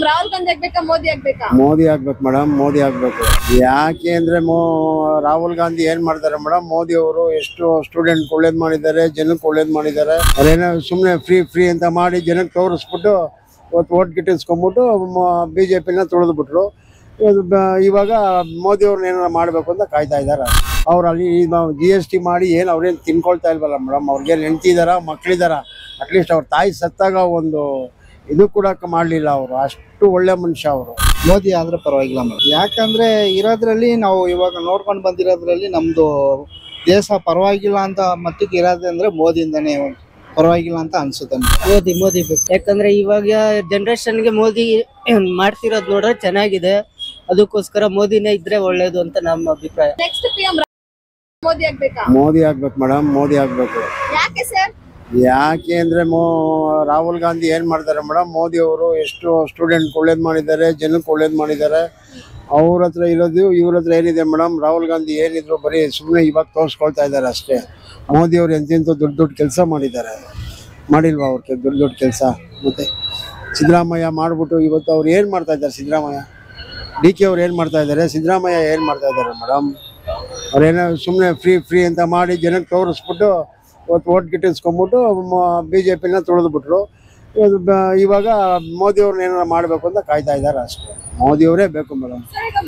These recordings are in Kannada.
ರಾಹುಲ್ ಗಾಂಧಿ ಆಗ್ಬೇಕಾ ಮೋದಿ ಆಗ್ಬೇಕಾ? ಮೋದಿ ಆಗ್ಬೇಕು ಮೇಡಮ್, ಮೋದಿ ಆಗ್ಬೇಕು. ಯಾಕೆ ಅಂದ್ರೆ ರಾಹುಲ್ ಗಾಂಧಿ ಏನ್ ಮಾಡ್ತಾರೆ ಮೇಡಮ್, ಮೋದಿ ಅವರು ಎಷ್ಟು ಸ್ಟೂಡೆಂಟ್ ಒಳ್ಳೇದ್ ಮಾಡಿದ್ದಾರೆ, ಜನಕ್ಕೆ ಒಳ್ಳೇದ್ ಮಾಡಿದ್ದಾರೆ. ಅದೇನೋ ಸುಮ್ನೆ ಫ್ರೀ ಅಂತ ಮಾಡಿ ಜನಕ್ಕೆ ತೋರಿಸ್ಬಿಟ್ಟು ಓಟ್ ಗಿಟ್ಟಿಸ್ಕೊಂಡ್ಬಿಟ್ಟು ಬಿಜೆಪಿನ ತುಳಿದ್ಬಿಟ್ರು. ಇವಾಗ ಮೋದಿ ಅವ್ರನ್ನ ಏನಾರ ಮಾಡ್ಬೇಕು ಅಂತ ಕಾಯ್ತಾ ಇದಾರೆ. ಅವ್ರು ಅಲ್ಲಿ GST ಮಾಡಿ ಏನು ಅವ್ರೇನು ತಿನ್ಕೊಳ್ತಾ ಇಲ್ವಲ್ಲ ಮೇಡಮ್, ಅವ್ರಿಗೇನು ಹೆಂಡ್ತಿದಾರ ಮಕ್ಳಿದಾರ. ಅಟ್ಲೀಸ್ಟ್ ಅವ್ರ ತಾಯಿ ಸತ್ತಾಗ ಒಂದು ಇದು ಕೂಡ ಮಾಡಲಿಲ್ಲ. ಅವರು ಅಷ್ಟು ಒಳ್ಳೆ ಮನುಷ್ಯ ಅವರು. ಮೋದಿ ಆದ್ರೆ ಪರವಾಗಿಲ್ಲ ಮೇಡಮ್. ಯಾಕಂದ್ರೆ ಇರೋದ್ರಲ್ಲಿ ನಾವು ಇವಾಗ ನೋಡ್ಕೊಂಡು ಬಂದಿರೋದ್ರಲ್ಲಿ ನಮ್ದು ದೇಶ ಪರವಾಗಿಲ್ಲ ಅಂತ ಮಟ್ಟಿಗೆ ಇರೋದಂದ್ರೆ ಮೋದಿಯಿಂದನೇ ಪರವಾಗಿಲ್ಲ ಅಂತ ಅನ್ಸುತ್ತೆ. ಮೋದಿ ಯಾಕಂದ್ರೆ ಇವಾಗ ಜನರೇಷನ್ಗೆ ಮೋದಿ ಮಾಡ್ತಿರೋದು ನೋಡ್ರೆ ಚೆನ್ನಾಗಿದೆ. ಅದಕ್ಕೋಸ್ಕರ ಮೋದಿನೇ ಇದ್ರೆ ಒಳ್ಳೇದು ಅಂತ ನಮ್ಮ ಅಭಿಪ್ರಾಯ. ನೆಕ್ಸ್ಟ್ PM ಮೋದಿ ಆಗ್ಬೇಕಾ? ಮೋದಿ ಆಗ್ಬೇಕು ಮೇಡಮ್, ಮೋದಿ ಆಗ್ಬೇಕು. ಯಾಕೆ ಸರ್? ಯಾಕೆ ಅಂದ್ರೆ ರಾಹುಲ್ ಗಾಂಧಿ ಏನ್ ಮಾಡ್ತಾರೆ ಮೇಡಮ್, ಮೋದಿ ಅವರು ಎಷ್ಟು ಸ್ಟೂಡೆಂಟ್ ಒಳ್ಳೇದ್ ಮಾಡಿದ್ದಾರೆ, ಜನಕ್ಕೆ ಒಳ್ಳೇದ್ ಮಾಡಿದ್ದಾರೆ. ಅವ್ರ ಹತ್ರ ಇರೋದು ಇವ್ರ ಹತ್ರ ಏನಿದೆ ಮೇಡಮ್, ರಾಹುಲ್ ಗಾಂಧಿ ಏನಿದ್ರು ಬರೀ ಸುಮ್ಮನೆ ಇವಾಗ ತೋರಿಸ್ಕೊಳ್ತಾ ಇದ್ದಾರೆ ಅಷ್ಟೇ. ಮೋದಿ ಅವ್ರು ಎಂತೆಂತ ದೊಡ್ಡ ಕೆಲಸ ಮಾಡಿದ್ದಾರೆ, ಮಾಡಿಲ್ವಾ ಅವ್ರಿಗೆ ದೊಡ್ಡ ಕೆಲಸ? ಮತ್ತೆ ಸಿದ್ದರಾಮಯ್ಯ ಮಾಡ್ಬಿಟ್ಟು ಇವತ್ತು ಅವ್ರು ಏನ್ ಮಾಡ್ತಾ ಇದ್ದಾರೆ? ಸಿದ್ದರಾಮಯ್ಯ DK ಅವ್ರು ಏನ್ ಮಾಡ್ತಾ ಇದ್ದಾರೆ? ಸಿದ್ದರಾಮಯ್ಯ ಏನ್ ಮಾಡ್ತಾ ಇದ್ದಾರೆ ಮೇಡಮ್? ಅವ್ರೇನೋ ಸುಮ್ಮನೆ ಫ್ರೀ ಅಂತ ಮಾಡಿ ಜನಕ್ಕೆ ತೋರಿಸ್ಬಿಟ್ಟು ಓಟ್ ಗಿಟ್ಟಿಸ್ಕೊಂಡ್ಬಿಟ್ಟು ಬಿಜೆಪಿನ ತುಳಿದ್ಬಿಟ್ರು. ಇವಾಗ ಮೋದಿ ಅವ್ರನ್ನ ಏನಾರ ಮಾಡ್ಬೇಕು ಅಂತ ಕಾಯ್ತಾ ಇದ್ದಾರೆ ಅಷ್ಟೇ. ಮೋದಿ ಅವರೇ ಬೇಕು ಮೇಡಮ್.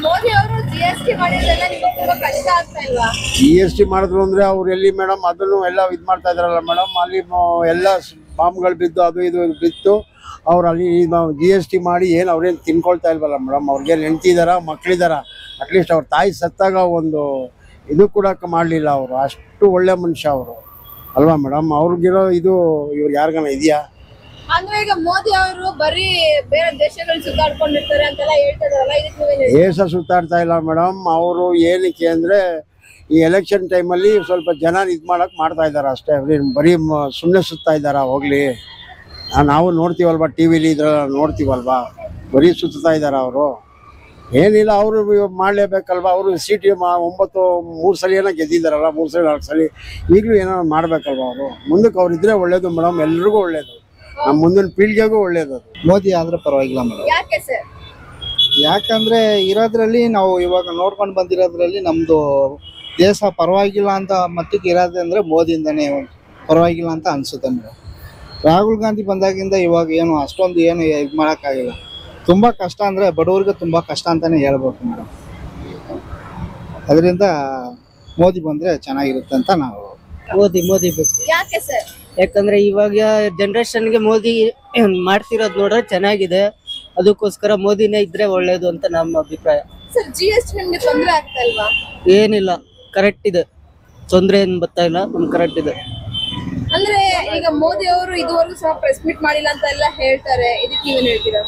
ಮೋದಿ ಅವರು GST ಮಾಡಿದ್ರೆಲ್ಲ ನಿಮಗೆ ತುಂಬಾ ಕಷ್ಟ ಆಗ್ತಾ ಇಲ್ವಾ? GST ಮಾಡಿದ್ರು ಅಂದ್ರೆ ಅವ್ರು ಎಲ್ಲಿ ಮೇಡಮ್, ಅದನ್ನು ಎಲ್ಲ ಇದು ಮಾಡ್ತಾ ಇದಾರಲ್ಲ ಮೇಡಮ್. ಅಲ್ಲಿ ಎಲ್ಲ ಬಾಂಬ್ಗಳು ಬಿದ್ದು ಅದು ಇದು ಬಿತ್ತು. ಅವ್ರು ಅಲ್ಲಿ GST ಮಾಡಿ ಏನು ಅವ್ರೇನು ತಿನ್ಕೊಳ್ತಾ ಇಲ್ವಲ್ಲ ಮೇಡಮ್, ಅವ್ರಿಗೇನು ಹೆಂಡ್ತಿದಾರ ಮಕ್ಳಿದಾರ. ಅಟ್ಲೀಸ್ಟ್ ಅವ್ರ ತಾಯಿ ಸತ್ತಾಗ ಒಂದು ಇದು ಕೂಡ ಮಾಡಲಿಲ್ಲ. ಅವರು ಅಷ್ಟು ಒಳ್ಳೆ ಮನುಷ್ಯ ಅವರು ಅಲ್ವಾ ಮೇಡಮ್? ಅವ್ರಿಗಿರೋ ಇದು ಇವ್ರು ಯಾರಿಗಾನ ಇದೆಯಾ? ಅಂದ್ರೆ ಈಗ ಮೋದಿ ಅವರು ಬರೀ ಬೇರೆ ದೇಶಗಳು ಸುತ್ತಾಡ್ಕೊಂಡಿರ್ತಾರೆ ಅಂತೆಲ್ಲ ಹೇಳ್ತಾ ಇದಾರಲ್ಲ, ಇದಕ್ಕೆ ದೇಶ ಸುತ್ತಾಡ್ತಾ ಇಲ್ಲ ಮೇಡಮ್. ಅವರು ಏನಕ್ಕೆ ಅಂದ್ರೆ ಈ ಎಲೆಕ್ಷನ್ ಟೈಮಲ್ಲಿ ಸ್ವಲ್ಪ ಜನ ಇದು ಮಾಡ್ತಾ ಇದ್ದಾರೆ ಅಷ್ಟೇ. ಬರೀ ಸುಮ್ಮನೆ ಸುತ್ತಾ ಇದ್ದಾರ? ಹೋಗ್ಲಿ, ನಾವು ನೋಡ್ತೀವಲ್ವಾ ಟಿವಿಲಿ, ಇದ್ರೆಲ್ಲ ನೋಡ್ತೀವಲ್ವಾ, ಬರೀ ಸುತ್ತಾ ಇದ್ದಾರೆ ಅವರು. ಏನಿಲ್ಲ, ಅವರು ಮಾಡಲೇಬೇಕಲ್ವಾ? ಅವರು ಸೀಟ್ 3 ಸಲ ಏನೋ ಗೆದ್ದಿದ್ದಾರಲ್ಲ, 3 ಸಲ 4 ಸಲ. ಈಗಲೂ ಏನೋ ಮಾಡ್ಬೇಕಲ್ವಾ ಅವರು? ಮುಂದಕ್ಕೆ ಅವ್ರು ಇದ್ರೆ ಒಳ್ಳೇದು ಮೇಡಮ್, ಎಲ್ರಿಗೂ ಒಳ್ಳೇದು, ನಮ್ಮ ಮುಂದಿನ ಪೀಳಿಗೆಗೂ ಒಳ್ಳೇದು. ಮೋದಿ ಆದ್ರೆ ಪರವಾಗಿಲ್ಲ ಮೇಡಮ್. ಯಾಕೆ ಸರ್? ಯಾಕಂದ್ರೆ ಇರೋದ್ರಲ್ಲಿ ನಾವು ಇವಾಗ ನೋಡ್ಕೊಂಡು ಬಂದಿರೋದ್ರಲ್ಲಿ ನಮ್ದು ದೇಶ ಪರವಾಗಿಲ್ಲ ಅಂತ ಮಟ್ಟಿಗೆ ಇರೋದಂದ್ರೆ ಮೋದಿಯಿಂದನೇ ಪರವಾಗಿಲ್ಲ ಅಂತ ಅನ್ಸುತ್ತೆ ಮೇಡಮ್. ರಾಹುಲ್ ಗಾಂಧಿ ಬಂದಾಗಿಂದ ಇವಾಗ ಏನು ಅಷ್ಟೊಂದು ಏನು ಇದು ಮಾಡೋಕ್ಕಾಗಿಲ್ಲ. ತುಂಬ ಕಷ್ಟ ಅಂದರೆ ಬಡವ್ರಿಗೆ ತುಂಬ ಕಷ್ಟ ಅಂತಲೇ ಹೇಳ್ಬೇಕು ಮೇಡಮ್. ಅದರಿಂದ ಮೋದಿ ಬಂದರೆ ಚೆನ್ನಾಗಿರುತ್ತೆ ಅಂತ ನಾವು. ಮೋದಿ ಯಾಕೆ ಸರ್? ಯಾಕಂದ್ರೆ ಇವಾಗ ಜನರೇಷನ್ಗೆ ಮೋದಿ ಮಾಡ್ತಿರೋದು ನೋಡ್ರೆ ಚೆನ್ನಾಗಿದೆ. ಅದಕ್ಕೋಸ್ಕರ ಮೋದಿನೇ ಇದ್ರೆ ಒಳ್ಳೇದು ಅಂತ ನಮ್ಮ ಅಭಿಪ್ರಾಯ. ಸರ್, GST ನಿಮ್ಗೆ ತೊಂದರೆ ಆಗ್ತಾ ಇಲ್ವಾ? ಏನಿಲ್ಲ, ಕರೆಕ್ಟ್ ಇದೆ, ತೊಂದರೆ ಏನು ಬರ್ತಾ ಇಲ್ಲ, ನಮ್ಗೆ ಕರೆಕ್ಟ್ ಇದೆ. ಅಂದ್ರೆ ಈಗ ಮೋದಿ ಅವರು ಇದುವರೆಗೂ ಸಹ ಪ್ರೆಸ್ ಮೀಟ್ ಮಾಡಿಲ್ಲ ಅಂತ ಎಲ್ಲ ಹೇಳ್ತಾರೆ, ಇದಕ್ಕೆ ನೀವೇನ್ ಹೇಳ್ತೀರಾ?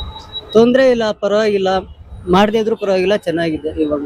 ತೊಂದರೆ ಇಲ್ಲ, ಪರವಾಗಿಲ್ಲ, ಮಾಡದೇ ಇದ್ರೂ ಪರವಾಗಿಲ್ಲ, ಚೆನ್ನಾಗಿದೆ ಇವಾಗ.